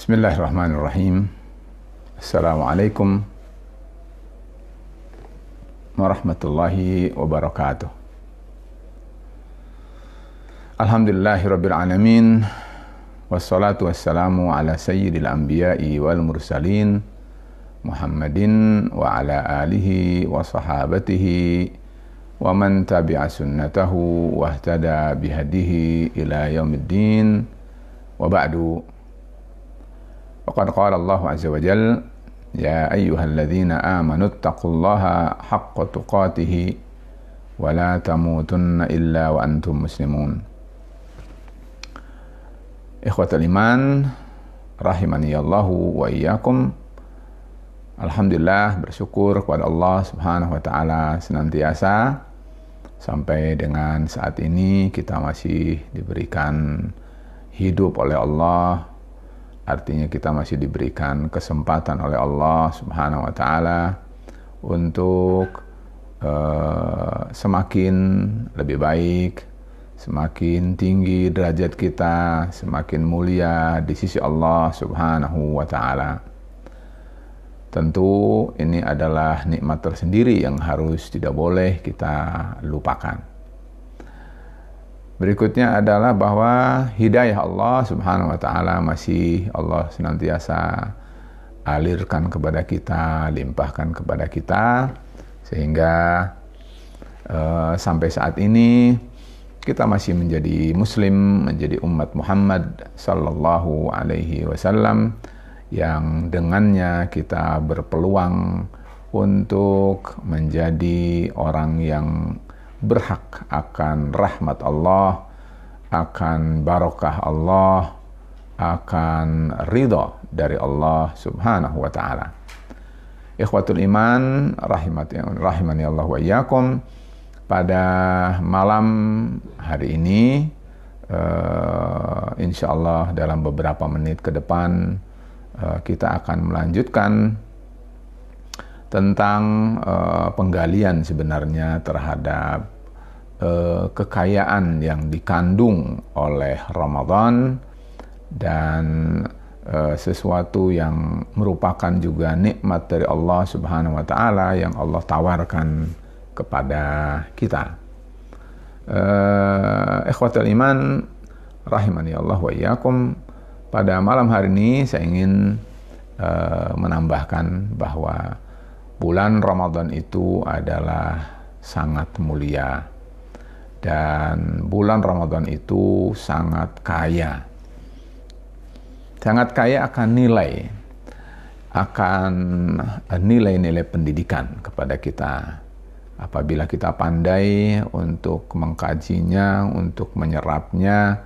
Bismillahirrahmanirrahim. Assalamualaikum warahmatullahi wabarakatuh. Alhamdulillahirabbil alamin. Wassalatu wassalamu ala sayyidil anbiya'i wal mursalin Muhammadin wa ala alihi wa sahabatihi wa man tabi'a sunnatahu wa ihtada bihadihi ila yaumiddin. Wa ba'du. Waqad qala Allah azza wa jalla, ya ayyuhalladzina amanu taqullaha haqqa tuqatih wa la tamutunna illa wa antum muslimun. Ikhwatal iman, rahimani Allahu wa iyyakum. Alhamdulillah, bersyukur kepada Allah Subhanahu wa taala senantiasa sampai dengan saat ini kita masih diberikan hidup oleh Allah. Artinya kita masih diberikan kesempatan oleh Allah Subhanahu wa taala untuk semakin lebih baik, semakin tinggi derajat kita, semakin mulia di sisi Allah Subhanahu wa taala. Tentu ini adalah nikmat tersendiri yang harus tidak boleh kita lupakan. Berikutnya adalah bahwa hidayah Allah Subhanahu wa taala masih Allah senantiasa alirkan kepada kita, limpahkan kepada kita, sehingga sampai saat ini kita masih menjadi muslim, menjadi umat Muhammad sallallahu alaihi wasallam, yang dengannya kita berpeluang untuk menjadi orang yang berhak akan rahmat Allah, akan barokah Allah, akan ridha dari Allah Subhanahu wa taala. Ikhwatul iman, rahimani Allah wa iyyakum. Pada malam hari ini insyaallah dalam beberapa menit ke depan kita akan melanjutkan tentang penggalian sebenarnya terhadap kekayaan yang dikandung oleh Ramadan dan sesuatu yang merupakan juga nikmat dari Allah Subhanahu wa taala yang Allah tawarkan kepada kita. Ikhwatul iman, rahimani Allah wa iyyakum. Pada malam hari ini saya ingin menambahkan bahwa bulan Ramadan itu adalah sangat mulia dan bulan Ramadan itu sangat kaya. Sangat kaya akan nilai-nilai pendidikan kepada kita. Apabila kita pandai untuk mengkajinya, untuk menyerapnya,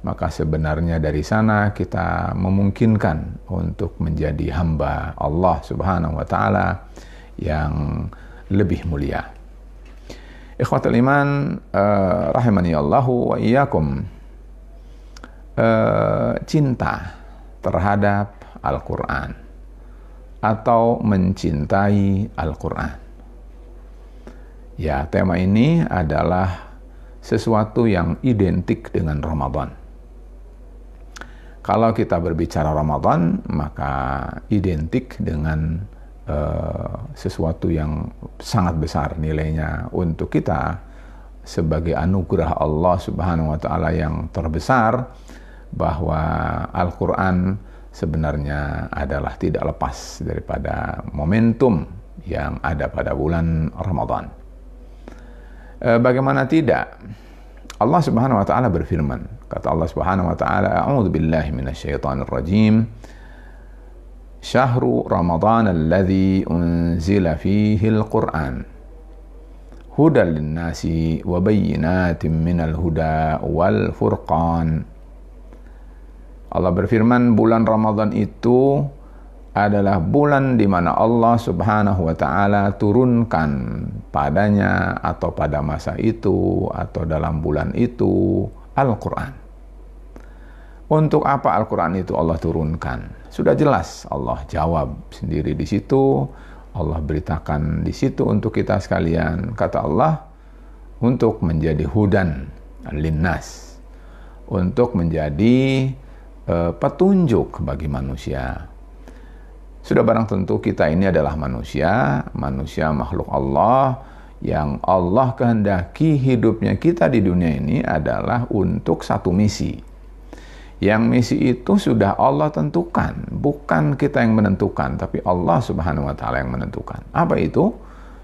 maka sebenarnya dari sana kita memungkinkan untuk menjadi hamba Allah Subhanahu wa taala yang lebih mulia. Ikhwatul iman, rahimani Allahu wa iyyakum. Cinta terhadap Al-Quran atau mencintai Al-Quran. Ya, tema ini adalah sesuatu yang identik dengan Ramadan. Kalau kita berbicara Ramadan, maka identik dengan sesuatu yang sangat besar nilainya untuk kita sebagai anugerah Allah Subhanahu wa taala yang terbesar, bahwa Al-Quran sebenarnya adalah tidak lepas daripada momentum yang ada pada bulan Ramadan. Bagaimana tidak? Allah Subhanahu wa taala berfirman, kata Allah Subhanahu wa taala, a'udzu billahi minasyaitonir rajim. Syahru Ramadan alladzi unzila fihi al-Qur'an hudan lin-nasi wa bayyinatin minal huda wal furqan. Allah berfirman, bulan Ramadan itu adalah bulan di mana Allah Subhanahu wa taala turunkan padanya atau pada masa itu atau dalam bulan itu Al-Qur'an. Untuk apa Al-Quran itu Allah turunkan? Sudah jelas Allah jawab sendiri di situ. Allah beritakan di situ untuk kita sekalian. Kata Allah, untuk menjadi hudan linnas, untuk menjadi petunjuk bagi manusia. Sudah barang tentu kita ini adalah manusia makhluk Allah yang Allah kehendaki hidupnya kita di dunia ini adalah untuk satu misi. Yang misi itu sudah Allah tentukan, bukan kita yang menentukan, tapi Allah Subhanahu wa taala yang menentukan. Apa itu?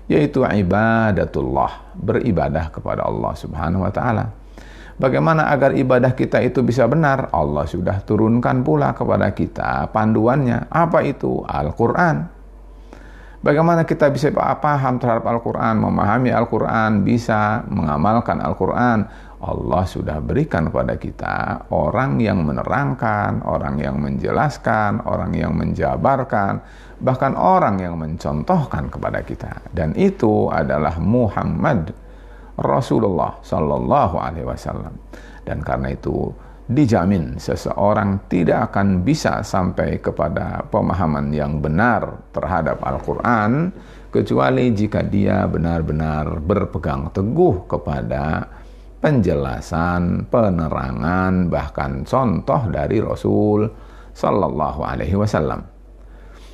Yaitu ibadatullah, beribadah kepada Allah Subhanahu wa taala. Bagaimana agar ibadah kita itu bisa benar? Allah sudah turunkan pula kepada kita panduannya. Apa itu? Al-Quran. Bagaimana kita bisa paham terhadap Al-Quran, memahami Al-Quran, bisa mengamalkan Al-Quran? Allah sudah berikan kepada kita orang yang menerangkan, orang yang menjelaskan, orang yang menjabarkan, bahkan orang yang mencontohkan kepada kita. Dan itu adalah Muhammad Rasulullah Sallallahu Alaihi Wasallam. Dan karena itu dijamin seseorang tidak akan bisa sampai kepada pemahaman yang benar terhadap Al-Quran kecuali jika dia benar-benar berpegang teguh kepada penjelasan, penerangan, bahkan contoh dari Rasul Sallallahu Alaihi Wasallam.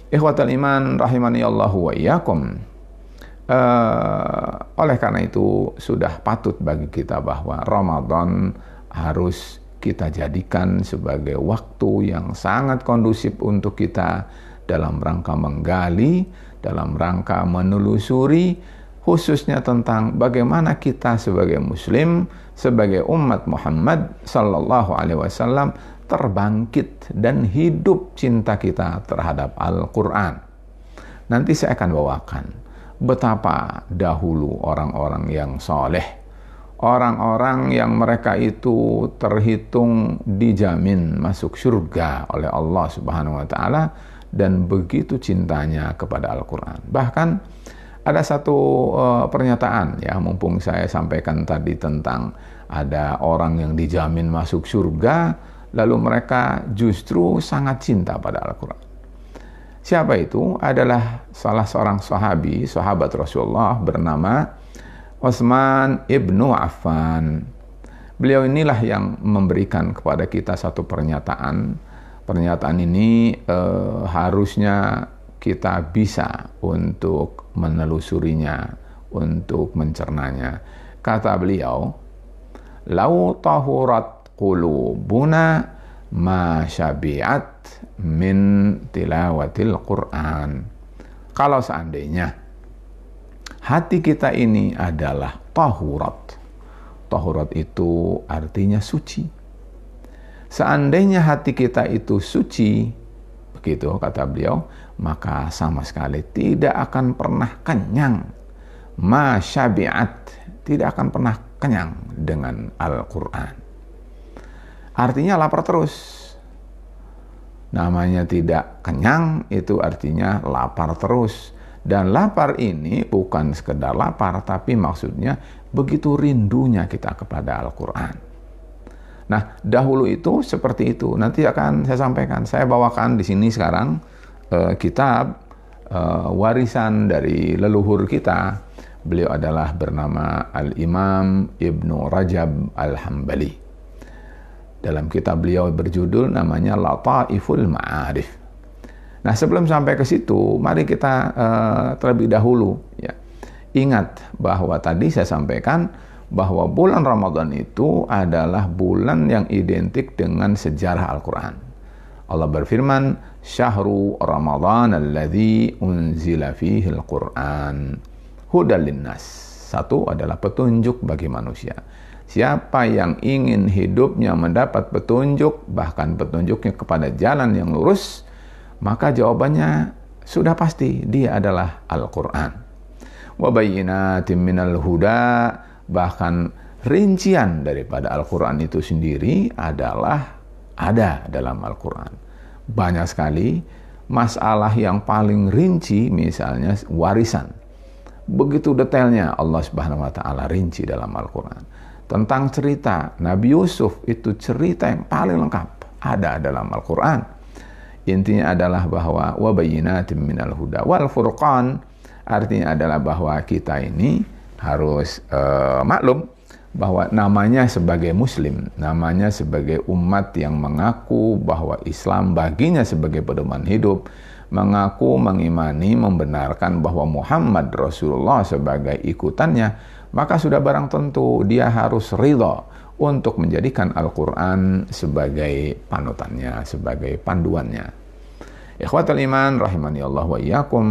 Ikhwatal iman rahimani Allahu wa iyyakum. Oleh karena itu sudah patut bagi kita bahwa Ramadan harus kita jadikan sebagai waktu yang sangat kondusif untuk kita dalam rangka menggali, dalam rangka menelusuri, khususnya tentang bagaimana kita sebagai muslim, sebagai umat Muhammad sallallahu alaihi wasallam terbangkit dan hidup cinta kita terhadap Al-Quran. Nanti saya akan bawakan betapa dahulu orang-orang yang soleh, orang-orang yang mereka itu terhitung dijamin masuk surga oleh Allah Subhanahu wa taala dan begitu cintanya kepada Al-Quran. Bahkan ada satu pernyataan ya, mumpung saya sampaikan tadi tentang ada orang yang dijamin masuk surga lalu mereka justru sangat cinta pada Al-Quran. Siapa itu? Adalah salah seorang sahabat Rasulullah bernama Utsman ibnu Affan. Beliau inilah yang memberikan kepada kita satu pernyataan. Pernyataan ini harusnya kita bisa untuk menelusurinya, untuk mencernanya. Kata beliau, "Lau tahurat qulubuna ma syabi'at min tilawatil Quran." Kalau seandainya hati kita ini adalah tahurat. Tahurat itu artinya suci. Seandainya hati kita itu suci, begitu kata beliau, maka sama sekali tidak akan pernah kenyang. Ma syabi'at, tidak akan pernah kenyang dengan Al-Quran. Artinya lapar terus. Namanya tidak kenyang itu artinya lapar terus. Dan lapar ini bukan sekedar lapar, tapi maksudnya begitu rindunya kita kepada Al-Quran. Nah, dahulu itu seperti itu. Nanti akan saya sampaikan. Saya bawakan di sini sekarang kitab warisan dari leluhur kita. Beliau adalah bernama Al-Imam Ibnu Rajab Al-Hambali. Dalam kitab beliau berjudul namanya Lataiful Ma'arif. Nah, sebelum sampai ke situ, mari kita terlebih dahulu ya. Ingat bahwa tadi saya sampaikan bahwa bulan Ramadan itu adalah bulan yang identik dengan sejarah Al-Quran. Allah berfirman, "Syahru Ramadan alladzi unzila fihi al-Quran hudal linnas." Satu adalah petunjuk bagi manusia. Siapa yang ingin hidupnya mendapat petunjuk, bahkan petunjuknya kepada jalan yang lurus, maka jawabannya sudah pasti, dia adalah Al-Quran. Wa bayyinatin minal huda, bahkan rincian daripada Al-Quran itu sendiri adalah ada dalam Al-Quran. Banyak sekali masalah yang paling rinci, misalnya warisan. Begitu detailnya Allah Subhanahu wa taala rinci dalam Al-Quran. Tentang cerita Nabi Yusuf, itu cerita yang paling lengkap ada dalam Al-Quran. Intinya adalah bahwa wa bayyinatin minal huda wal furqan, artinya adalah bahwa kita ini harus maklum bahwa namanya sebagai muslim, namanya sebagai umat yang mengaku bahwa Islam baginya sebagai pedoman hidup, mengaku, mengimani, membenarkan bahwa Muhammad Rasulullah sebagai ikutannya, maka sudah barang tentu dia harus ridha untuk menjadikan Al-Quran sebagai panutannya, sebagai panduannya. Ikhwatul iman rahimani Allah wa iyyakum,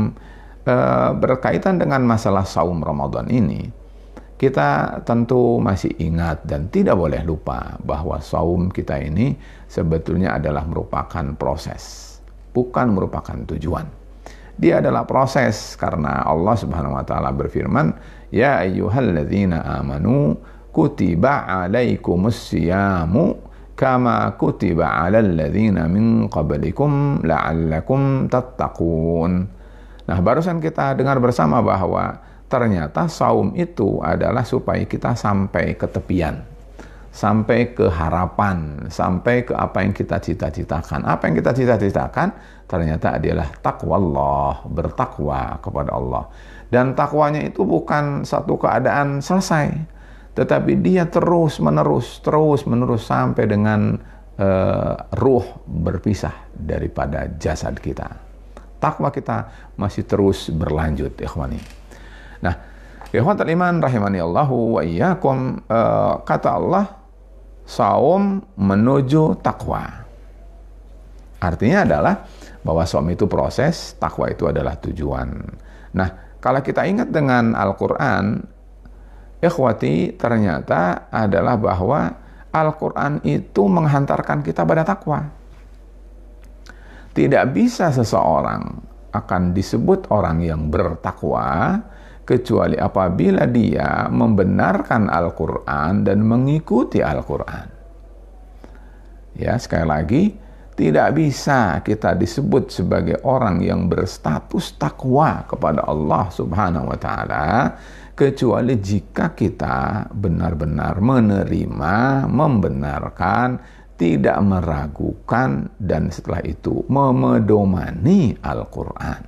berkaitan dengan masalah saum Ramadan ini, kita tentu masih ingat dan tidak boleh lupa bahwa saum kita ini sebetulnya adalah merupakan proses, bukan merupakan tujuan. Dia adalah proses karena Allah Subhanahu wa taala berfirman, "Ya ayyuhalladzina amanu kutiba 'alaikumus syiyamu kama kutiba 'alal ladzina min qablikum la'allakum tattaqun." Nah, barusan kita dengar bersama bahwa ternyata saum itu adalah supaya kita sampai ke tepian, sampai ke harapan, sampai ke apa yang kita cita-citakan. Apa yang kita cita-citakan ternyata adalah takwa Allah, bertakwa kepada Allah. Dan takwanya itu bukan satu keadaan selesai, tetapi dia terus menerus sampai dengan ruh berpisah daripada jasad kita. Takwa kita masih terus berlanjut, ikhwani. Nah, ikhwatul iman rahimani Allahu wa iyyakum, kata Allah, saum menuju takwa. Artinya adalah bahwa saum itu proses, takwa itu adalah tujuan. Nah, kalau kita ingat dengan Al-Quran, ikhwati, ternyata adalah bahwa Al-Quran itu menghantarkan kita pada takwa. Tidak bisa seseorang akan disebut orang yang bertakwa kecuali apabila dia membenarkan Al-Quran dan mengikuti Al-Quran. Ya, sekali lagi, tidak bisa kita disebut sebagai orang yang berstatus takwa kepada Allah Subhanahu wa taala kecuali jika kita benar-benar menerima, membenarkan, tidak meragukan, dan setelah itu memedomani Al-Quran.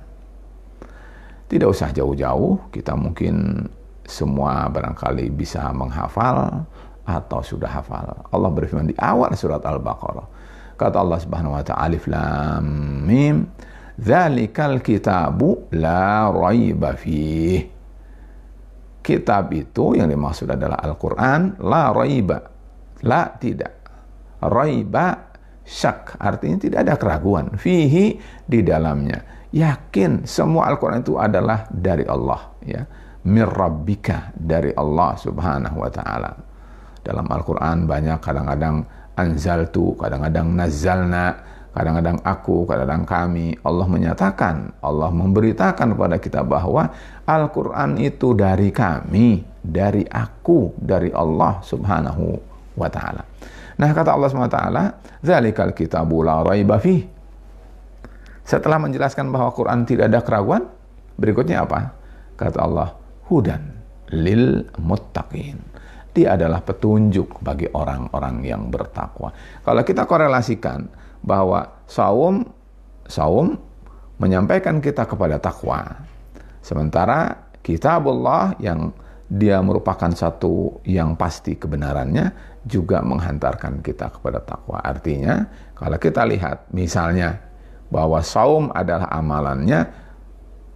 Tidak usah jauh-jauh, kita mungkin semua barangkali bisa menghafal atau sudah hafal. Allah berfirman di awal surat Al-Baqarah. Kata Allah Subhanahu wa ta'ala, Alif Lam Mim, Dzalikal kitabu la raiba fih. Kitab itu yang dimaksud adalah Al-Quran, la raiba, la tidak, raiba syak, artinya tidak ada keraguan, fihi di dalamnya. Yakin semua Al-Quran itu adalah dari Allah, ya, mir rabbika, dari Allah Subhanahu wa ta'ala. Dalam Al-Quran banyak kadang-kadang anzaltu, kadang-kadang nazzalna, kadang-kadang aku, kadang-kadang kami. Allah menyatakan, Allah memberitakan kepada kita bahwa Al-Quran itu dari kami, dari aku, dari Allah Subhanahu wa ta'ala. Nah, kata Allah Subhanahu wa ta'ala, Dzalikal kitabu la raiba fih. Setelah menjelaskan bahwa Quran tidak ada keraguan, berikutnya apa? Kata Allah, hudan lil muttaqin. Dia adalah petunjuk bagi orang-orang yang bertakwa. Kalau kita korelasikan bahwa saum menyampaikan kita kepada takwa, sementara kitabullah yang dia merupakan satu yang pasti kebenarannya juga menghantarkan kita kepada takwa. Artinya, kalau kita lihat misalnya bahwa saum adalah amalannya,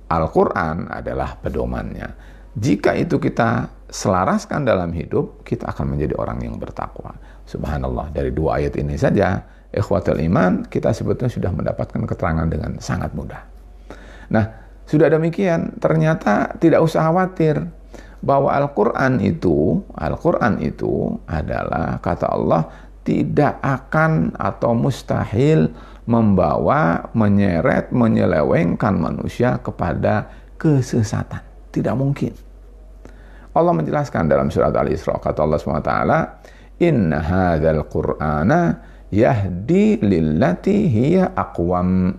Al-Quran adalah pedomannya. Jika itu kita selaraskan dalam hidup, kita akan menjadi orang yang bertakwa. Subhanallah, dari dua ayat ini saja, ikhwatul iman, kita sebetulnya sudah mendapatkan keterangan dengan sangat mudah. Nah, sudah demikian, ternyata tidak usah khawatir bahwa Al-Quran itu adalah, kata Allah, tidak akan atau mustahil membawa, menyeret, menyelewengkan manusia kepada kesesatan. Tidak mungkin. Allah menjelaskan dalam surat Al-Isra, kata Allah SWT, Inna hadzal Qur'ana yahdi lillati hiya aqwam.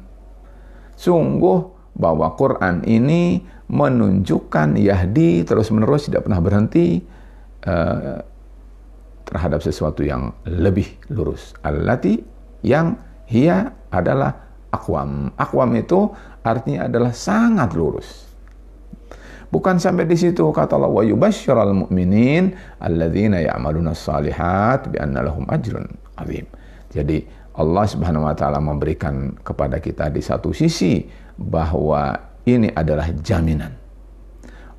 Sungguh bahwa Quran ini menunjukkan, yahdi, terus-menerus, tidak pernah berhenti terhadap sesuatu yang lebih lurus. Allati, yang hiya adalah aqwam. Aqwam itu artinya adalah sangat lurus. Bukan sampai di situ, kata Allah, wa yubashsyiral mu'minin alladzina ya'malunas shalihat bi anna lahum ajrun azim. Jadi Allah Subhanahu wa taala memberikan kepada kita di satu sisi bahwa ini adalah jaminan.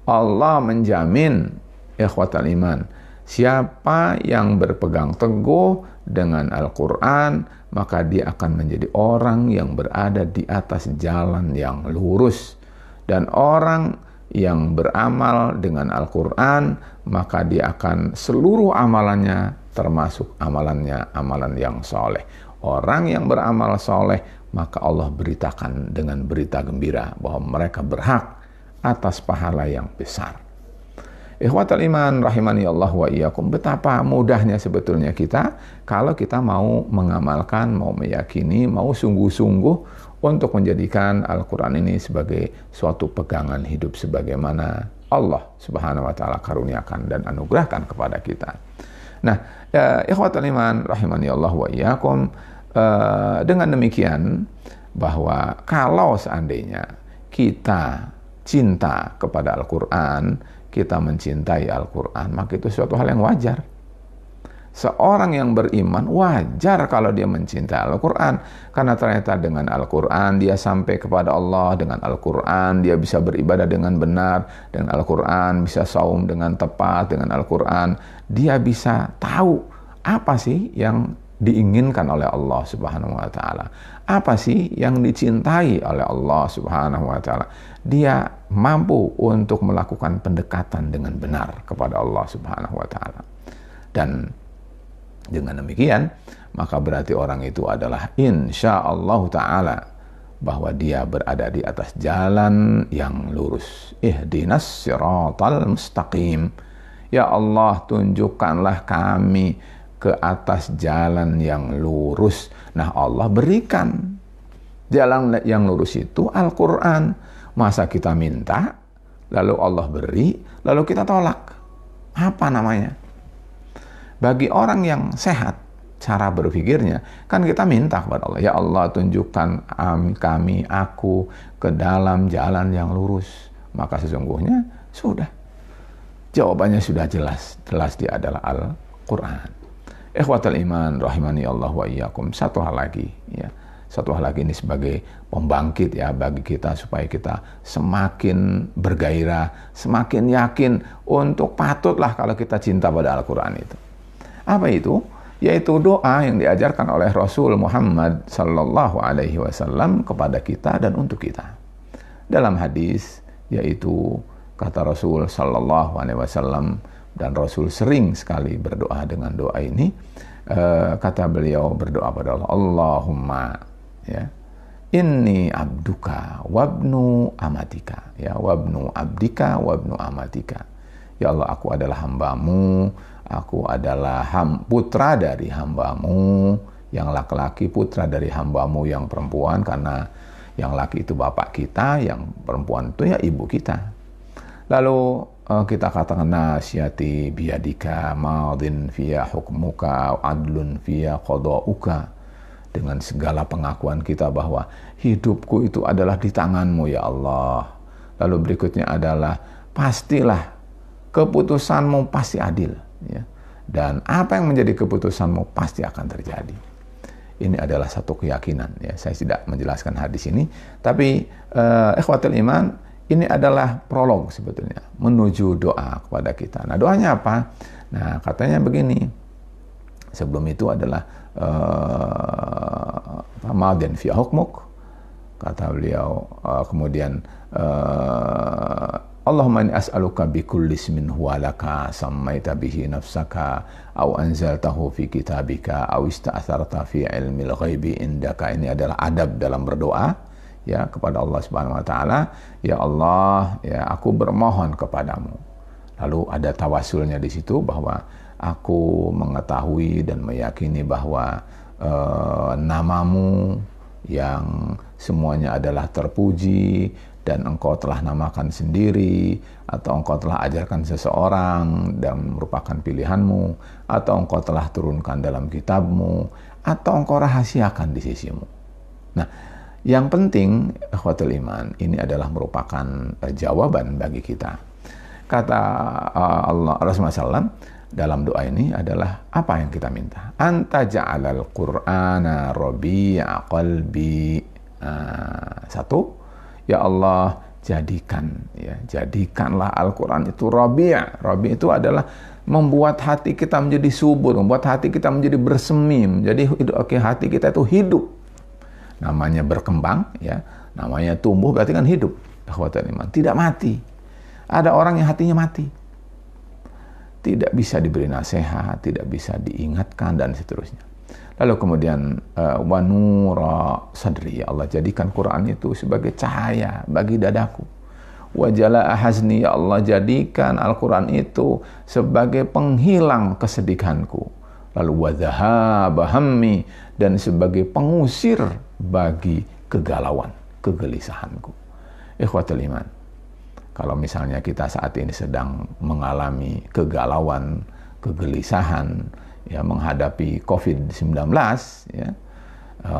Allah menjamin, ikhwatal iman, siapa yang berpegang teguh dengan Al-Quran, maka dia akan menjadi orang yang berada di atas jalan yang lurus. Dan orang yang beramal dengan Al-Quran, maka dia akan seluruh amalannya, termasuk amalan yang soleh. Orang yang beramal soleh, maka Allah beritakan dengan berita gembira bahwa mereka berhak atas pahala yang besar. Ikhwatal iman rahimani Allah wa iyyakum, betapa mudahnya sebetulnya kita kalau kita mau mengamalkan, mau meyakini, mau sungguh-sungguh untuk menjadikan Al-Quran ini sebagai suatu pegangan hidup sebagaimana Allah Subhanahu wa taala karuniakan dan anugerahkan kepada kita. Nah, ikhwatal iman rahimani Allah wa iyyakum, dengan demikian bahwa kalau seandainya kita cinta kepada Al-Quran, kita mencintai Al-Quran, maka itu suatu hal yang wajar. Seorang yang beriman wajar kalau dia mencintai Al-Quran, karena ternyata dengan Al-Quran dia sampai kepada Allah, dengan Al-Quran dia bisa beribadah dengan benar, dengan Al-Quran bisa saum dengan tepat, dengan Al-Quran dia bisa tahu apa sih yang diinginkan oleh Allah Subhanahu wa taala, apa sih yang dicintai oleh Allah Subhanahu wa taala. Dia mampu untuk melakukan pendekatan dengan benar kepada Allah Subhanahu wa taala. Dan dengan demikian, maka berarti orang itu adalah insyaallah taala bahwa dia berada di atas jalan yang lurus. Ihdinas siratal mustaqim. Ya Allah, tunjukkanlah kami ke atas jalan yang lurus. Nah, Allah berikan jalan yang lurus itu Al-Quran. Masa kita minta, lalu Allah beri, lalu kita tolak? Apa namanya? Bagi orang yang sehat, cara berpikirnya, kan kita minta kepada Allah, ya Allah tunjukkan aku ke dalam jalan yang lurus. Maka sesungguhnya sudah. Jawabannya sudah jelas. Jelas dia adalah Al-Quran. Ikhwatal iman rahimani Allah wa iyyakum, satu hal lagi ya. Satu hal lagi ini sebagai pembangkit ya bagi kita supaya kita semakin bergairah, semakin yakin untuk patutlah kalau kita cinta pada Al-Quran itu. Apa itu? Yaitu doa yang diajarkan oleh Rasul Muhammad sallallahu alaihi wasallam kepada kita dan untuk kita. Dalam hadis, yaitu kata Rasul sallallahu alaihi wasallam, dan Rasul sering sekali berdoa dengan doa ini. Kata beliau berdoa pada Allah, Allahumma ya, inni abduka wabnu amatika, ya, wabnu abdika wabnu amatika. Ya Allah, aku adalah hambamu, aku adalah putra dari hambamu yang laki-laki, putra dari hambamu yang perempuan, karena yang laki itu bapak kita, yang perempuan itu ya ibu kita. Lalu kita katakan nasyati biyadika madin fiya hukmuka adlun fiya qada'uka, dengan segala pengakuan kita bahwa hidupku itu adalah di tanganmu ya Allah. Lalu berikutnya adalah pastilah keputusanmu pasti adil ya. Dan apa yang menjadi keputusanmu pasti akan terjadi. Ini adalah satu keyakinan ya. Saya tidak menjelaskan hadis ini, tapi ikhwatul iman, ini adalah prolog sebetulnya menuju doa kepada kita. Nah, doanya apa? Nah, katanya begini. Sebelum itu adalah madin fi hukmuk, kata beliau, kemudian Allahumma inni as'aluka bi kulli ismin huwa laka sammaita bihi nafsaka aw anzaltahu fi kitabika aw ista'tharta fi ilmil ghaibi indaka. Ini adalah adab dalam berdoa ya kepada Allah Subhanahu wa taala. Ya Allah, ya aku bermohon kepadamu. Lalu ada tawasulnya di situ bahwa aku mengetahui dan meyakini bahwa namamu yang semuanya adalah terpuji, dan engkau telah namakan sendiri, atau engkau telah ajarkan seseorang dan merupakan pilihanmu, atau engkau telah turunkan dalam kitabmu, atau engkau rahasiakan di sisimu. Nah, Yang penting, ikhwatul iman, ini adalah merupakan jawaban bagi kita. Kata Allah Rasulullah SAW dalam doa ini adalah apa yang kita minta? Anta ja'alal Qur'ana rabi'a qalbi. Satu, ya Allah, jadikanlah Al-Quran itu rabi'. Rabi' itu adalah membuat hati kita menjadi subur, membuat hati kita menjadi bersemi, jadi hati kita itu hidup. Namanya berkembang, ya, namanya tumbuh, berarti kan hidup. Ikhwatul iman, tidak mati. Ada orang yang hatinya mati, tidak bisa diberi nasihat, tidak bisa diingatkan, dan seterusnya. Lalu kemudian wa nura sadri, ya Allah, jadikan Quran itu sebagai cahaya bagi dadaku. Wa jalaa hazni, ya Allah, jadikan Al-Quran itu sebagai penghilang kesedihanku. Lalu wa dhahaba hammi, dan sebagai pengusir bagi kegalauan, kegelisahanku. Ikhwatul iman, kalau misalnya kita saat ini sedang mengalami kegalauan, kegelisahan, ya, menghadapi COVID-19, ya,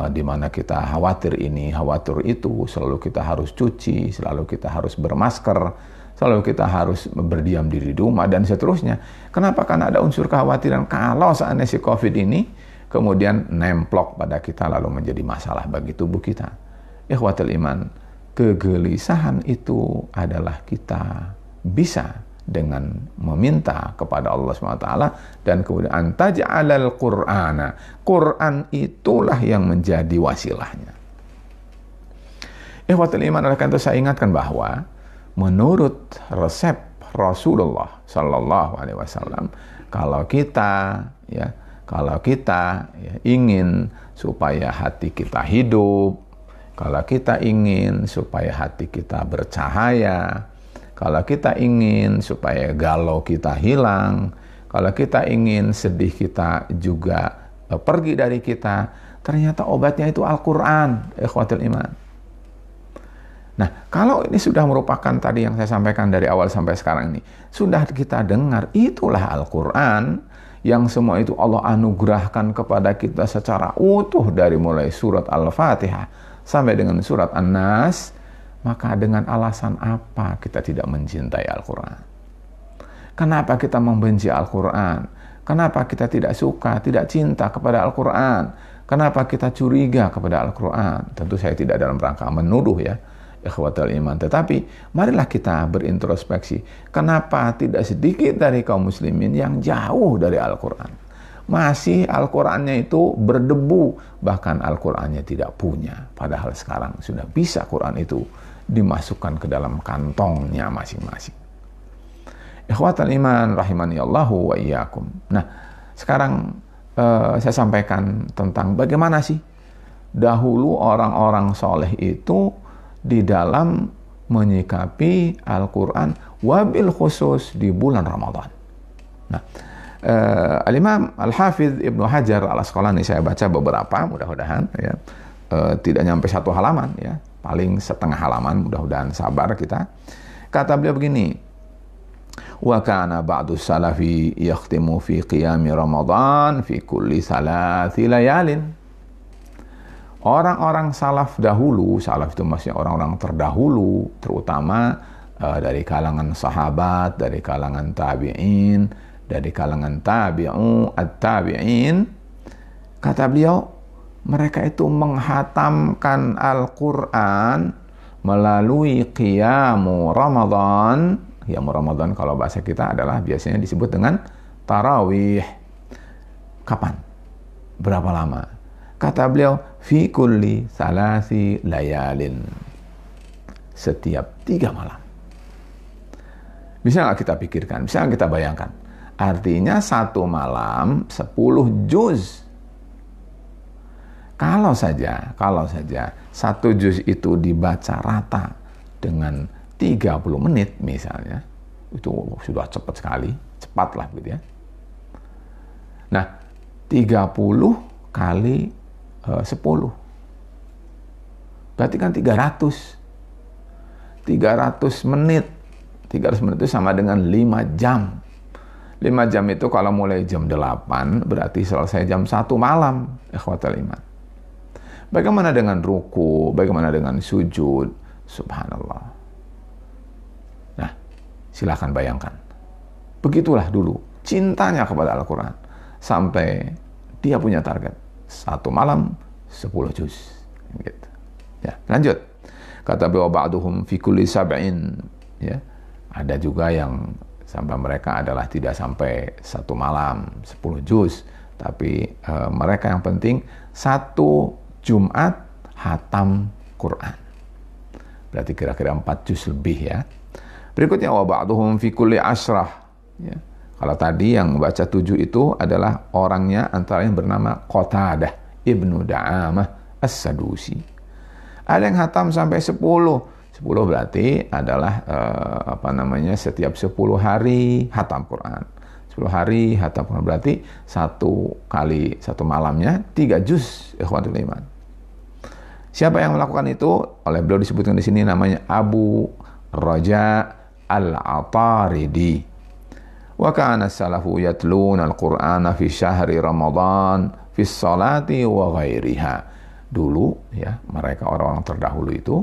di mana kita khawatir ini, khawatir itu, selalu kita harus cuci, selalu kita harus bermasker, selalu kita harus berdiam diri di rumah, dan seterusnya. Kenapa? Karena ada unsur kekhawatiran kalau seandainya si COVID ini kemudian nemplok pada kita, lalu menjadi masalah bagi tubuh kita. Ikhwatul iman, kegelisahan itu adalah kita bisa dengan meminta kepada Allah SWT, dan kemudian antaj'alal Qur'ana, Quran itulah yang menjadi wasilahnya. Ikhwatul iman, oleh karena itu saya ingatkan bahwa menurut resep Rasulullah Sallallahu Alaihi Wasallam, kalau kita ingin supaya hati kita hidup, kalau kita ingin supaya hati kita bercahaya, kalau kita ingin supaya galau kita hilang, kalau kita ingin sedih kita juga pergi dari kita, ternyata obatnya itu Al-Quran, ikhwatul iman. Nah, kalau ini sudah merupakan tadi yang saya sampaikan dari awal sampai sekarang ini, sudah kita dengar, itulah Al-Quran yang semua itu Allah anugerahkan kepada kita secara utuh dari mulai surat Al-Fatihah sampai dengan surat An-Nas. Maka dengan alasan apa kita tidak mencintai Al-Quran? Kenapa kita membenci Al-Quran? Kenapa kita tidak suka, tidak cinta kepada Al-Quran? Kenapa kita curiga kepada Al-Quran? Tentu saya tidak dalam rangka menuduh, ya, ikhwatul iman. Tetapi marilah kita berintrospeksi. Kenapa tidak sedikit dari kaum muslimin yang jauh dari Al-Quran? Masih Al-Qurannya itu berdebu, bahkan Al-Qurannya tidak punya. Padahal sekarang sudah bisa Quran itu dimasukkan ke dalam kantongnya masing-masing. Ikhwatul iman rahimani Allahu wa iyyakum. Nah, sekarang saya sampaikan tentang bagaimana sih dahulu orang-orang soleh itu di dalam menyikapi Al-Quran, wabil khusus di bulan Ramadan. Nah, Al-Imam Al-Hafidh Ibnu Hajar Al-Asqalani, saya baca beberapa, mudah-mudahan, ya, tidak nyampe satu halaman, ya, paling setengah halaman, mudah-mudahan sabar kita. Kata beliau begini, wa kana ba'du salafi yakhtimu fi qiyami Ramadan fi kulli thalathi layalin. Orang-orang salaf dahulu, salaf itu maksudnya orang-orang terdahulu, terutama dari kalangan sahabat, dari kalangan tabi'in, dari kalangan tabi'u at-tabi'in, kata beliau, mereka itu menghatamkan Al-Quran melalui qiyamu Ramadan. Qiyamu Ramadan kalau bahasa kita adalah biasanya disebut dengan tarawih. Kapan? Berapa lama? Kata beliau, fi kulli salasi layalin. Setiap 3 malam. Bisa nggak kita pikirkan? Bisa nggak kita bayangkan? Artinya 1 malam 10 juz. Kalau saja 1 juz itu dibaca rata dengan 30 menit misalnya, itu sudah cepat sekali, cepatlah gitu, ya. Nah, 30 kali 10. Berarti kan 300 menit. 300 menit itu sama dengan 5 jam. 5 jam itu kalau mulai jam 8 berarti selesai jam 1 malam, ikhwatul iman. Bagaimana dengan ruku? Bagaimana dengan sujud? Subhanallah. Nah, silakan bayangkan. Begitulah dulu cintanya kepada Al-Quran. Sampai dia punya target. 1 malam 10 juz. Gitu. Ya, lanjut. Kata beliau ba'duhum fi kulli sab'in. Ya, ada juga yang sampai mereka adalah tidak sampai 1 malam 10 juz. Tapi mereka yang penting 1 Jumat hatam Quran. Berarti kira-kira 4 juz lebih ya. Berikutnya wa ba'duhum fi kulli asyrah. Ya. Kalau tadi yang baca 7 itu adalah orangnya antara yang bernama Qatadah Ibnu Da'amah As-Sadusi. Ada yang hatam sampai 10. 10 berarti adalah setiap 10 hari hatam Quran. 10 hari hatam Quran berarti 1 kali 1 malamnya 3 juz ikhwatul iman. Siapa yang melakukan itu? Oleh beliau disebutkan di sini namanya Abu Raja Al-Ataridi. Wa kana salafu yatluna al-Qur'ana fi syahri Ramadan fi sholati wa ghairiha. Dulu ya, mereka orang-orang terdahulu itu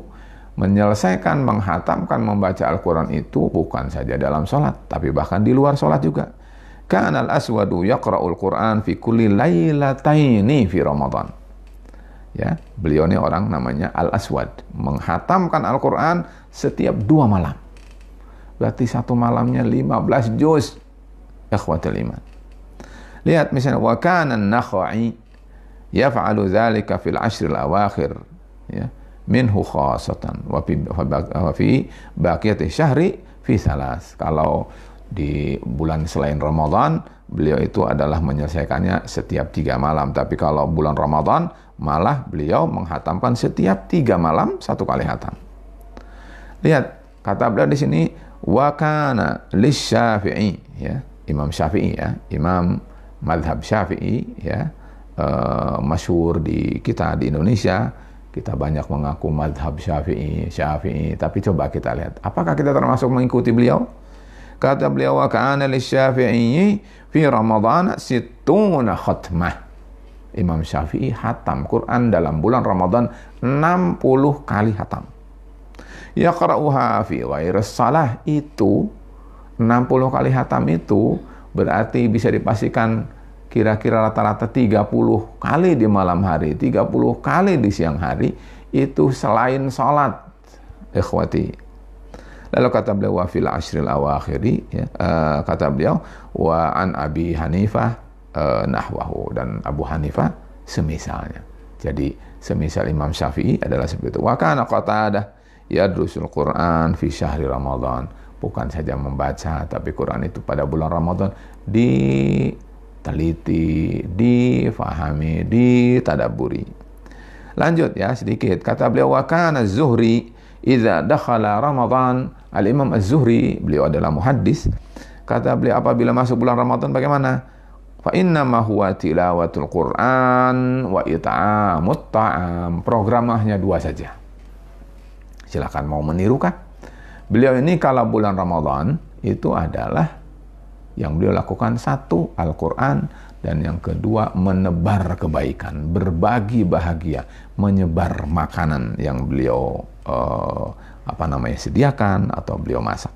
menyelesaikan, menghatamkan, membaca Al-Quran itu bukan saja dalam sholat, tapi bahkan di luar sholat juga. Kana al-aswadu yaqra'ul Qur'an fi kulli lailataini fi Ramadan. Ya, beliau ini orang namanya Al-Aswad, menghatamkan Al-Quran setiap 2 malam. Berarti 1 malamnya 15 juz. Ikhwatul iman. Lihat misalnya wa kana an-Nakhai yaf'alu dzalika fil ashril awakhir ya minhu khassatan wa fi baqiyati syahri fi salas. Kalau di bulan selain Ramadan beliau itu adalah menyelesaikannya setiap 3 malam, tapi kalau bulan Ramadan malah beliau menghatamkan setiap 3 malam 1 kali hatam. Lihat kata beliau di sini wa kana lisyafi'i ya, Imam Syafi'i ya, imam madhab Syafi'i ya, masyhur di kita di Indonesia. Kita banyak mengaku madhab Syafi'i, tapi coba kita lihat apakah kita termasuk mengikuti beliau. Kata beliau wa kana lisyafi'i fi Ramadan 60 khatmah. Imam Syafi'i hatam Quran dalam bulan Ramadan 60 kali hatam. Yaqra'uha fi ghairis shalah, itu 60 kali hatam itu berarti bisa dipastikan kira-kira rata-rata 30 kali di malam hari, 30 kali di siang hari, itu selain salat. Ikhwati. Lalu kata beliau wa fil ashril awakhiri ya, kata beliau wa an Abi Hanifah nahwahu, dan Abu Hanifah semisalnya. Jadi semisal Imam Syafi'i adalah seperti itu. Wa kana Qatadah yadrusul Quran fi syahri Ramadan. Bukan saja membaca, tapi Quran itu pada bulan Ramadan diteliti, difahami, ditadaburi. Lanjut ya sedikit. Kata beliau wa kana Az-Zuhri idza dakhala Ramadan. Al-Imam Az-Zuhri, beliau adalah muhaddis. Kata beliau apabila masuk bulan Ramadan bagaimana? Fa inna ma huwa tilawatul Quran wa it'amut ta'am. Programnya 2 saja. Silakan mau menirukah? Beliau ini kalau bulan Ramadan itu adalah yang beliau lakukan 1 Al-Quran, dan yang kedua menebar kebaikan, berbagi bahagia, menyebar makanan yang beliau sediakan atau beliau masak.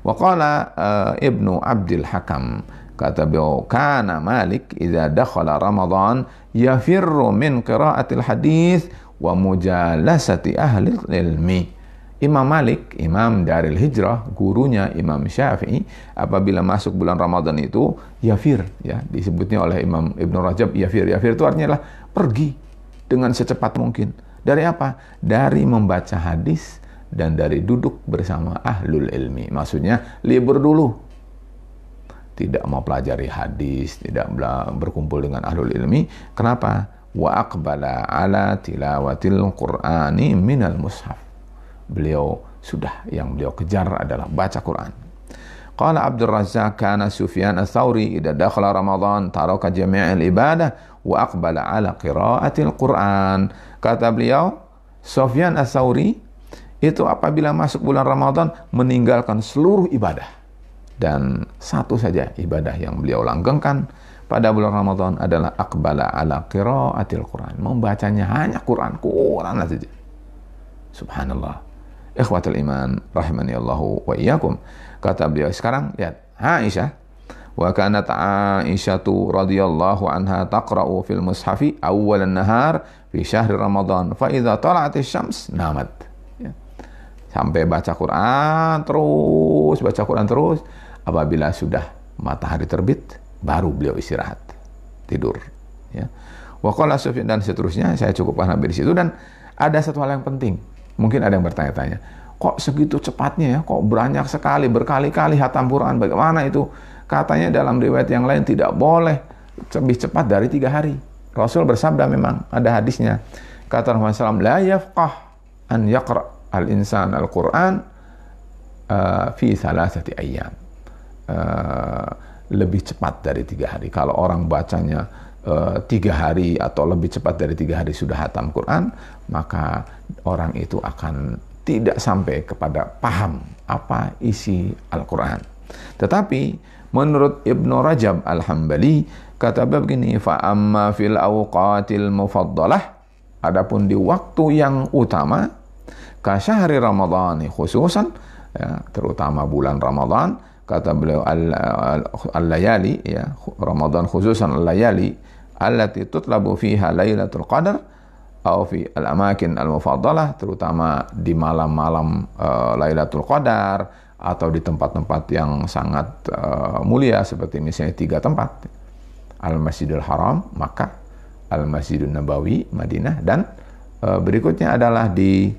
Wa qala Ibnu Abdul Hakam, kata beliau kana Malik idza dakhala Ramadan yafirru min qiraatil hadis wa mujalasati ahli ilmi. Imam Malik, imam Daril Hijrah, gurunya Imam Syafi'i, apabila masuk bulan Ramadan itu yafir ya, disebutnya oleh Imam Ibnu Rajab yafir. Yafir itu artinya adalah pergi dengan secepat mungkin. Dari apa? Dari membaca hadis dan dari duduk bersama ahlul ilmi. Maksudnya libur dulu. Tidak mau pelajari hadis, tidak berkumpul dengan ahlul ilmi. Kenapa? Wa aqbala ala tilawatil Qur'ani minal mushaf. Beliau sudah, yang beliau kejar adalah baca Quran. Qala Abdul Razzaq kana Sufyan ats-Tsauri idza dakhala Ramadan taraka jami'al ibadah wa aqbala ala qiraatil Quran. Kata beliau, Sufyan ats-Tsauri itu apabila masuk bulan Ramadan meninggalkan seluruh ibadah, dan 1 saja ibadah yang beliau langgengkan pada bulan Ramadan adalah aqbala ala qiraatil Quran. Membacanya hanya Quran saja. Subhanallah. Ikhwatul iman rahimani Allahu wa iyyakum. Kata beliau, sekarang lihat Aisyah. Wa kanat Aisyatu radhiyallahu anha taqra'u fil mushafi awwal an-nahar fi syahri Ramadan fa idza tala'atis syams namat. Ya. Sampai baca Quran terus, apabila sudah matahari terbit baru beliau istirahat, tidur, ya. Wa qala Sufyan, dan seterusnya, saya cukupkan sampai di situ. Dan ada satu hal yang penting. Mungkin ada yang bertanya-tanya, kok segitu cepatnya ya, kok banyak sekali, berkali-kali hatam Quran, bagaimana itu? Katanya dalam riwayat yang lain tidak boleh lebih cepat dari 3 hari. Rasul bersabda, memang ada hadisnya, kata Rasulullah SAW, la yafqah an yaqra al-insan al-Quran fi 3 ayyam. Lebih cepat dari 3 hari. Kalau orang bacanya 3 hari atau lebih cepat dari 3 hari sudah hatam Quran, maka orang itu akan tidak sampai kepada paham apa isi Al-Quran. Tetapi menurut Ibnu Rajab Al-Hambali, kata begini, fa amma fil awqatil mufaddalah, adapun di waktu yang utama, ka syahri Ramadhani khususan, ya, terutama bulan Ramadan, kata beliau, al-layali, ya, Ramadan khususan al-layali allati tutlabu fiha lailatul qadar atau fi al-amakin al-mufaddalah, terutama di malam-malam Lailatul Qadar atau di tempat-tempat yang sangat mulia, seperti misalnya 3 tempat: Al-Masjidil Haram Makkah, Al-Masjidun Nabawi Madinah, dan berikutnya adalah di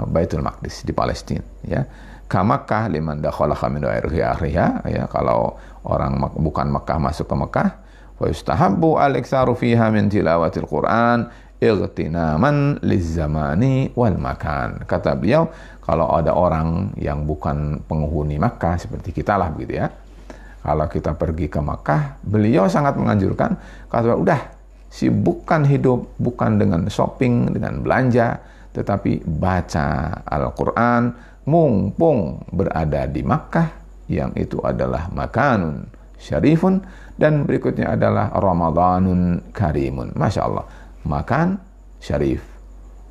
Baitul Maqdis di Palestina, ya. Ka Makkah liman dakhala min ghairiha, ya, kalau orang bukan Makkah masuk ke Makkah. Wa yustahabbu al-iktsaru fiha min tilawatil Quran ightinaman lizzamani wal makan. Kata beliau, kalau ada orang yang bukan penghuni Makkah seperti kita lah begitu, ya, kalau kita pergi ke Makkah, beliau sangat menganjurkan, kata udah, sibukkan hidup bukan dengan shopping, dengan belanja, tetapi baca Al-Quran mumpung berada di Makkah, yang itu adalah makanun syarifun, dan berikutnya adalah Ramadanun karimun. Masya Allah, makan syarif,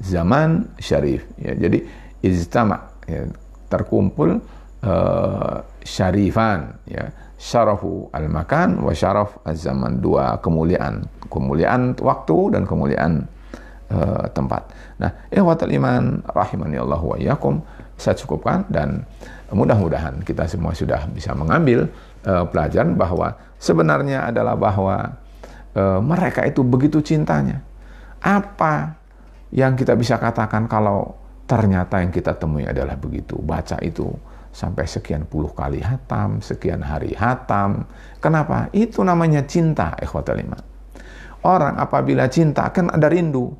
zaman syarif, ya. Jadi ijtama, ya, terkumpul syarifan, ya, syarafu al-makan wa syaraf az-zaman, 2 kemuliaan waktu dan kemuliaan tempat. Nah, ikhwatul iman rahimani Allah wa iyyakum, saya cukupkan, dan mudah-mudahan kita semua sudah bisa mengambil pelajaran bahwa sebenarnya adalah bahwa mereka itu begitu cintanya. Apa yang kita bisa katakan kalau ternyata yang kita temui adalah begitu? Baca itu sampai sekian puluh kali hatam, sekian hari hatam. Kenapa? Itu namanya cinta, ikhwatul iman. Orang apabila cinta kan ada rindu.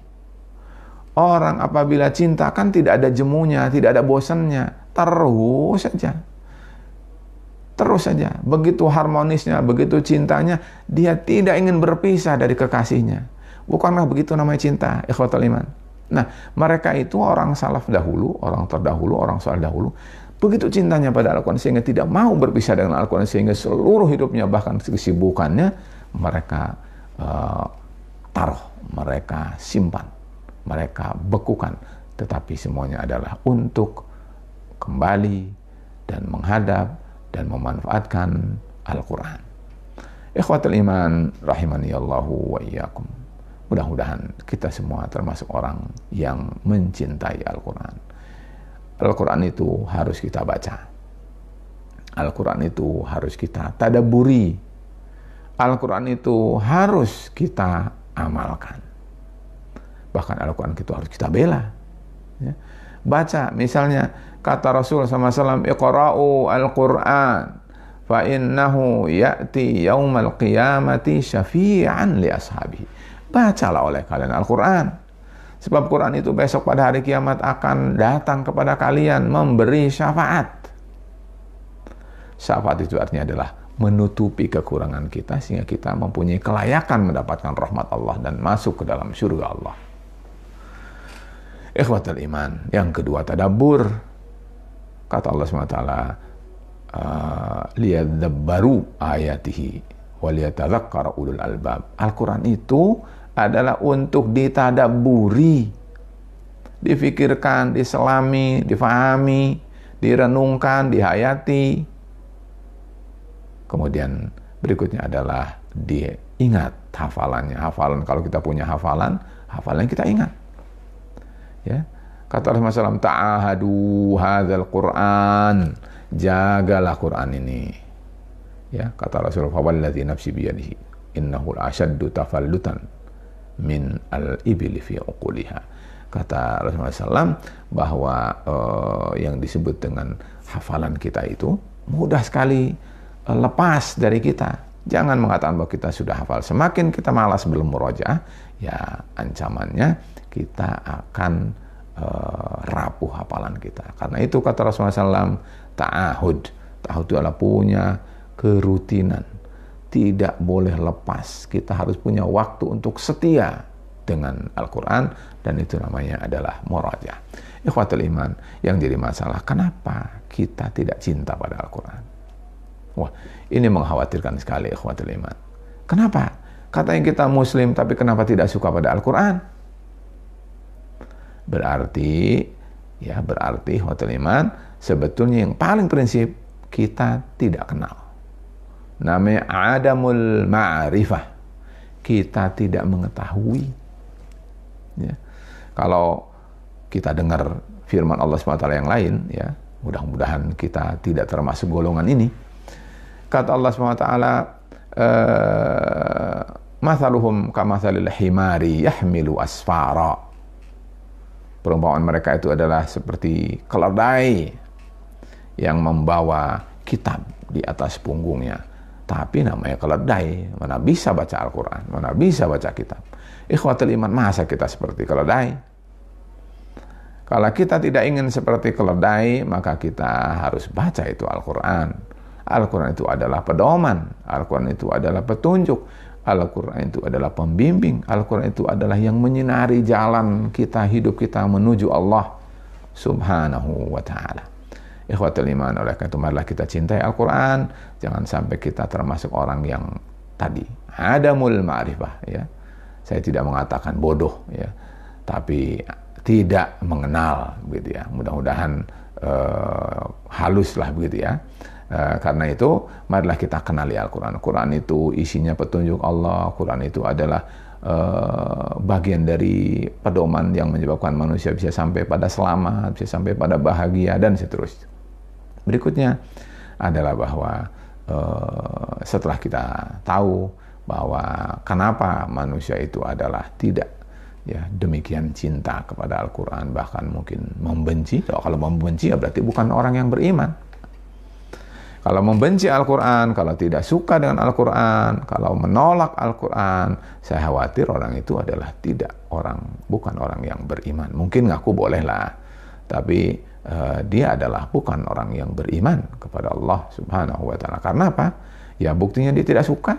Orang apabila cinta kan tidak ada jemunya, tidak ada bosannya. Terus saja. Terus saja. Begitu harmonisnya, begitu cintanya, dia tidak ingin berpisah dari kekasihnya. Bukankah begitu namanya cinta, ikhwatul iman? Nah, mereka itu orang salaf dahulu, orang terdahulu, orang saleh dahulu, begitu cintanya pada Al-Quran sehingga tidak mau berpisah dengan Al-Quran, sehingga seluruh hidupnya, bahkan kesibukannya, mereka taruh, mereka simpan, mereka bekukan. Tetapi semuanya adalah untuk kembali dan menghadap dan memanfaatkan Al-Quran. Ikhwatul iman rahimani Allahu wa iyyakum. Mudah-mudahan kita semua termasuk orang yang mencintai Al-Quran. Al-Quran itu harus kita baca. Al-Quran itu harus kita tadabburi. Al-Quran itu harus kita amalkan. Bahkan Al-Quran itu harus kita bela. Ya. Baca, misalnya kata Rasul SAW, iqra'u al-Quran fa innahu ya'ti yaumal qiyamati syafi'an li ashabihi. Bacalah oleh kalian Al-Quran, sebab Quran itu besok pada hari kiamat akan datang kepada kalian memberi syafaat. Syafaat itu artinya adalah menutupi kekurangan kita sehingga kita mempunyai kelayakan mendapatkan rahmat Allah dan masuk ke dalam surga Allah. Ikhwatul iman, yang kedua tadabbur. Kata Allah SWT, liyadabbaru ayatihi waliyatadzakkara ulul albab. Al-Quran itu adalah untuk ditadabburi, difikirkan, diselami, difahami, direnungkan, dihayati. Kemudian berikutnya adalah diingat hafalannya. Hafalan, kalau kita punya hafalan, hafalan kita ingat. Ya. Kata Rasulullah SAW, ta'ahadu hadzal Qur'an, jagalah Quran ini. Ya, kata Rasulullah, walladzi nafsi biyadihi innahu ashaddu tafallutan min al-ibli fi uquliha. Kata Rasulullah SAW bahwa yang disebut dengan hafalan kita itu mudah sekali lepas dari kita. Jangan mengatakan bahwa kita sudah hafal. Semakin kita malas belum murojaah, ya ancamannya kita akan rapuh hafalan kita. Karena itu kata Rasulullah SAW, ta'ahud. Ta'ahud itu adalah punya kerutinan. Tidak boleh lepas. Kita harus punya waktu untuk setia dengan Al-Quran, dan itu namanya adalah murojaah. Ikhwatul iman, yang jadi masalah, kenapa kita tidak cinta pada Al-Quran? Wah, ini mengkhawatirkan sekali, ikhwatul iman. Kenapa? Katanya kita muslim, tapi kenapa tidak suka pada Al-Quran? Berarti ikhwatul iman, sebetulnya yang paling prinsip, kita tidak kenal. Namanya adamul ma'rifah. Kita tidak mengetahui. Ya. Kalau kita dengar firman Allah SWT yang lain, ya, mudah-mudahan kita tidak termasuk golongan ini. Kata Allah SWT, mathaluhum kamathalil himari yahmilu asfara. Perumpamaan mereka itu adalah seperti keledai yang membawa kitab di atas punggungnya. Tapi namanya keledai, mana bisa baca Al-Quran, mana bisa baca kitab. Ikhwatul iman, masa kita seperti keledai? Kalau kita tidak ingin seperti keledai, maka kita harus baca itu Al-Quran. Al-Quran itu adalah pedoman, Al-Quran itu adalah petunjuk, Al-Quran itu adalah pembimbing, Al-Quran itu adalah yang menyinari jalan kita, hidup kita menuju Allah Subhanahu wa ta'ala. Ikhwatul iman, oleh karena itu marilah kita cintai Al-Quran. Jangan sampai kita termasuk orang yang tadi adamul ma'rifah, ya. Saya tidak mengatakan bodoh, ya, tapi tidak mengenal, begitu ya. Mudah-mudahan haluslah, begitu ya. Karena itu marilah kita kenali Al-Quran. Quran itu isinya petunjuk Allah. Quran itu adalah bagian dari pedoman yang menyebabkan manusia bisa sampai pada selamat, bisa sampai pada bahagia, dan seterusnya. Berikutnya adalah bahwa setelah kita tahu bahwa kenapa manusia itu adalah tidak, ya, demikian cinta kepada Al-Quran, bahkan mungkin membenci. Kalau membenci, ya berarti bukan orang yang beriman. Kalau membenci Al-Quran, kalau tidak suka dengan Al-Quran, kalau menolak Al-Quran, saya khawatir orang itu adalah bukan orang yang beriman. Mungkin ngaku bolehlah, tapi dia adalah bukan orang yang beriman kepada Allah Subhanahu wa ta'ala. Karena apa? Ya buktinya dia tidak suka.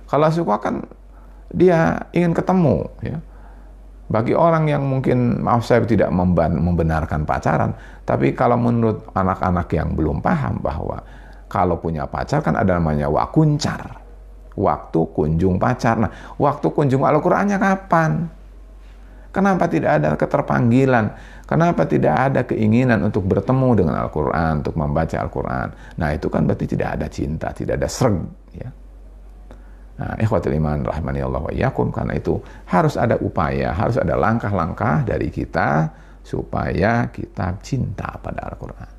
Kalau suka kan dia ingin ketemu, ya. Bagi orang yang mungkin, maaf saya tidak membenarkan pacaran, tapi kalau menurut anak-anak yang belum paham bahwa kalau punya pacar kan ada namanya wakuncar, waktu kunjung pacar. Nah, waktu kunjung Al-Qur'annya kapan? Kenapa tidak ada keterpanggilan? Kenapa tidak ada keinginan untuk bertemu dengan Al-Quran, untuk membaca Al-Quran? Nah, itu kan berarti tidak ada cinta, tidak ada sreg, ya. Nah, ikhwatul iman rahimani Allah wa iyyakum, karena itu harus ada upaya, harus ada langkah-langkah dari kita supaya kita cinta pada Al-Quran.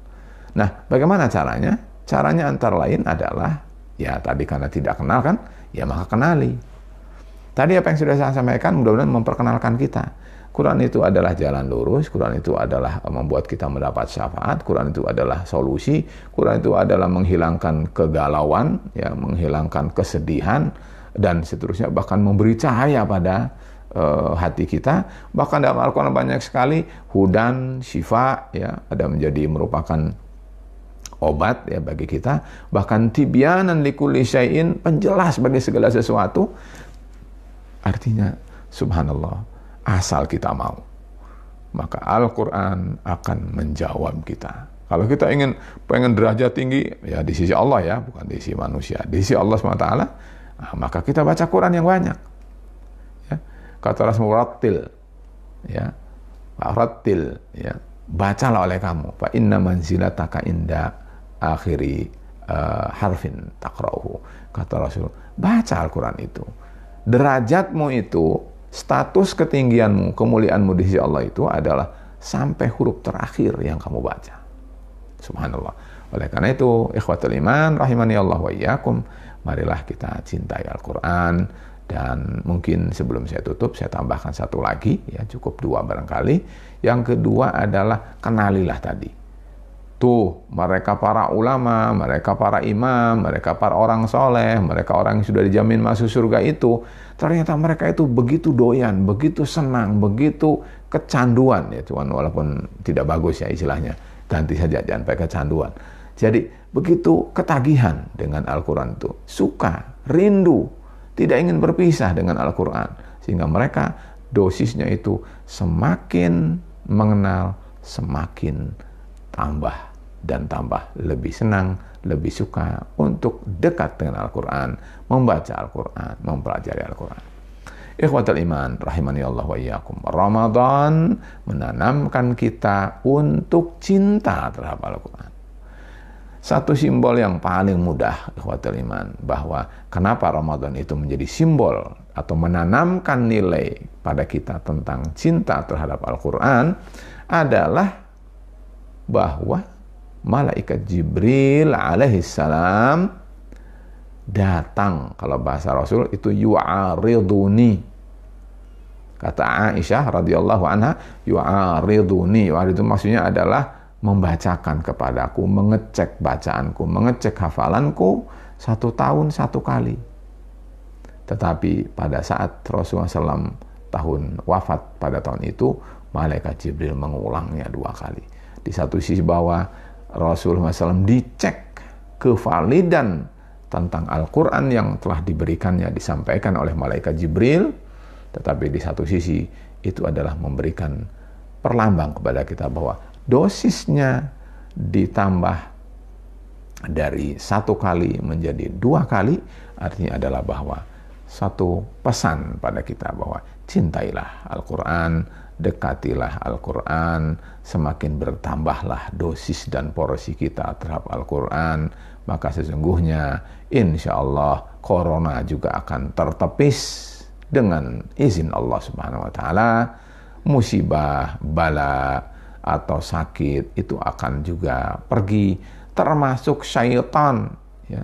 Nah, bagaimana caranya? Caranya antara lain adalah, ya tadi karena tidak kenal kan, ya maka kenali. Tadi apa yang sudah saya sampaikan, mudah-mudahan memperkenalkan kita. Quran itu adalah jalan lurus, Quran itu adalah membuat kita mendapat syafaat, Quran itu adalah solusi, Quran itu adalah menghilangkan kegalauan, ya, menghilangkan kesedihan, dan seterusnya, bahkan memberi cahaya pada hati kita. Bahkan dalam Al-Quran banyak sekali hudan, syifa, ya, ada menjadi merupakan obat, ya, bagi kita. Bahkan tibyanan likulli syai'in, penjelas bagi segala sesuatu. Artinya, subhanallah, asal kita mau, maka Al-Quran akan menjawab kita. Kalau kita pengen derajat tinggi, ya di sisi Allah ya, bukan di sisi manusia. Di sisi Allah SWT, maka kita baca Quran yang banyak. Ya. Kata Rasulullah, rattil, ya, rattil, ya, bacalah oleh kamu. Fa inna manzilataka inda akhiri harfin taqra'uhu. Kata Rasul, baca Al-Quran itu. Derajatmu itu, status ketinggianmu, kemuliaanmu di sisi Allah itu adalah sampai huruf terakhir yang kamu baca. Subhanallah. Oleh karena itu, ikhwatul iman rahimani Allah wa iyyakum, marilah kita cintai Al-Quran. Dan mungkin sebelum saya tutup, saya tambahkan satu lagi, ya cukup dua barangkali. Yang kedua adalah kenalilah tadi. Tuh, mereka para ulama, mereka para imam, mereka para orang soleh, mereka orang yang sudah dijamin masuk surga itu, ternyata mereka itu begitu doyan, begitu senang, begitu kecanduan, ya cuman walaupun tidak bagus ya istilahnya, ganti saja, jangan pakai kecanduan. Jadi begitu ketagihan dengan Al-Quran itu, suka, rindu, tidak ingin berpisah dengan Al-Quran, sehingga mereka dosisnya itu semakin mengenal, semakin tambah dan tambah lebih senang, lebih suka untuk dekat dengan Al-Quran, membaca Al-Quran, mempelajari Al-Quran. Ikhwatul iman rahimani Allah wa iyyakum. Ramadan menanamkan kita untuk cinta terhadap Al-Quran. Satu simbol yang paling mudah, ikhwatul iman, bahwa kenapa Ramadan itu menjadi simbol atau menanamkan nilai pada kita tentang cinta terhadap Al-Quran adalah bahwa malaikat Jibril alaihissalam datang, kalau bahasa Rasul itu yu'ariduni. Kata Aisyah radhiyallahu anha, yu'ariduni. Itu maksudnya adalah membacakan kepadaku, mengecek bacaanku, mengecek hafalanku 1 tahun 1 kali. Tetapi pada saat Rasulullah SAW tahun wafat pada tahun itu, malaikat Jibril mengulangnya 2 kali. Di satu sisi bahwa Rasulullah SAW dicek kevalidan tentang Al-Quran yang telah diberikannya, disampaikan oleh malaikat Jibril, tetapi di satu sisi itu adalah memberikan perlambang kepada kita bahwa dosisnya ditambah dari 1 kali menjadi 2 kali, artinya adalah bahwa satu pesan pada kita bahwa cintailah Al-Quran, dekatilah Al-Quran, semakin bertambahlah dosis dan porsi kita terhadap Al-Quran, maka sesungguhnya insya Allah corona juga akan tertepis dengan izin Allah Subhanahu wa Ta'ala. Musibah, bala, atau sakit itu akan juga pergi, termasuk syaitan, ya,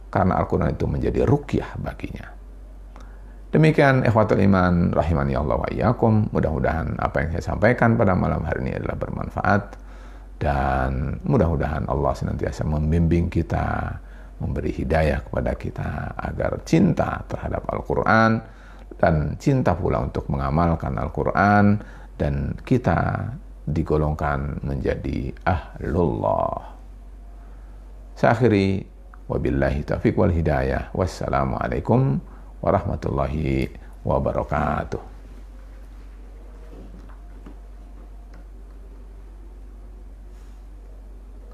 karena Al-Quran itu menjadi ruqyah baginya. Demikian ikhwatul iman rahimani Allah wa iyyakum. Mudah-mudahan apa yang saya sampaikan pada malam hari ini adalah bermanfaat, dan mudah-mudahan Allah senantiasa membimbing kita, memberi hidayah kepada kita agar cinta terhadap Al-Quran dan cinta pula untuk mengamalkan Al-Quran, dan kita digolongkan menjadi ahlullah. Saya akhiri, wabillahi taufiq wal hidayah. Wassalamualaikum warahmatullahi wabarakatuh.